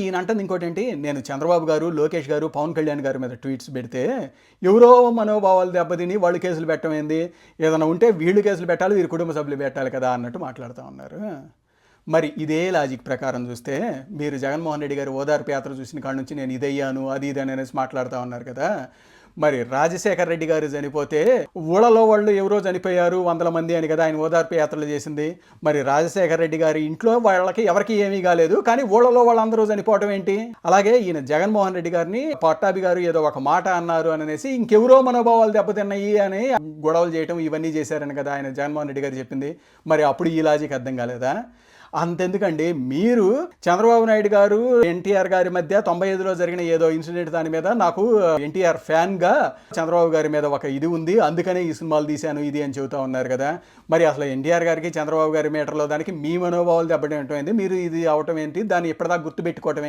ఈయన అంటుంది ఇంకోటేంటి, నేను చంద్రబాబు గారు, లోకేష్ గారు, పవన్ కళ్యాణ్ గారి మీద ట్వీట్స్ పెడితే, ఎవరో మనోభావాలు దెబ్బతిని వాళ్ళు కేసులు పెట్టడం ఏంది? ఏదైనా ఉంటే వీళ్ళు కేసులు పెట్టాలి, వీరి కుటుంబ సభ్యులు పెట్టాలి కదా అన్నట్టు మాట్లాడుతూ ఉన్నారు. మరి ఇదే లాజిక్ ప్రకారం చూస్తే, మీరు జగన్మోహన్ రెడ్డి గారి ఓదార్పు యాత్ర చూసిన కాడ నుంచి నేను ఇదయ్యాను, అది ఇది అని అనేసి మాట్లాడుతూ ఉన్నారు కదా. మరి రాజశేఖర రెడ్డి గారు చనిపోతే ఊళ్ళలో వాళ్ళు ఎవరో చనిపోయారు 100 మంది అని కదా ఆయన ఓదార్పు యాత్రలు చేసింది. మరి రాజశేఖర రెడ్డి గారి ఇంట్లో వాళ్ళకి ఎవరికి ఏమీ కాలేదు, కానీ ఊళ్ళలో వాళ్ళందరూ చనిపోవటం ఏంటి? అలాగే ఈయన జగన్మోహన్ రెడ్డి గారిని పట్టాభి గారు ఏదో ఒక మాట అన్నారు అని అనేసి ఇంకెవరో మనోభావాలు దెబ్బతిన్నాయి అని గొడవలు చేయటం ఇవన్నీ చేశారని కదా ఆయన జగన్మోహన్ రెడ్డి గారు చెప్పింది. మరి అప్పుడు ఈ లాజిక్ అర్థం కాలేదా? అంతెందుకండి, మీరు చంద్రబాబు నాయుడు గారు ఎన్టీఆర్ గారి మధ్య 95లో జరిగిన ఏదో ఇన్సిడెంట్ దాని మీద నాకు ఎన్టీఆర్ ఫ్యాన్గా చంద్రబాబు గారి మీద ఒక ఇది ఉంది, అందుకనే ఈ సినిమాలు తీశాను ఇది అని చెబుతూ ఉన్నారు కదా. మరి అసలు ఎన్టీఆర్ గారికి చంద్రబాబు గారి మీటర్లో దానికి మీ మనోభావాలు దెబ్బతింటం ఏంటి? మీరు ఇది అవటం ఏంటి? దాన్ని ఇప్పటిదాకా గుర్తుపెట్టుకోవటం ఏంటి?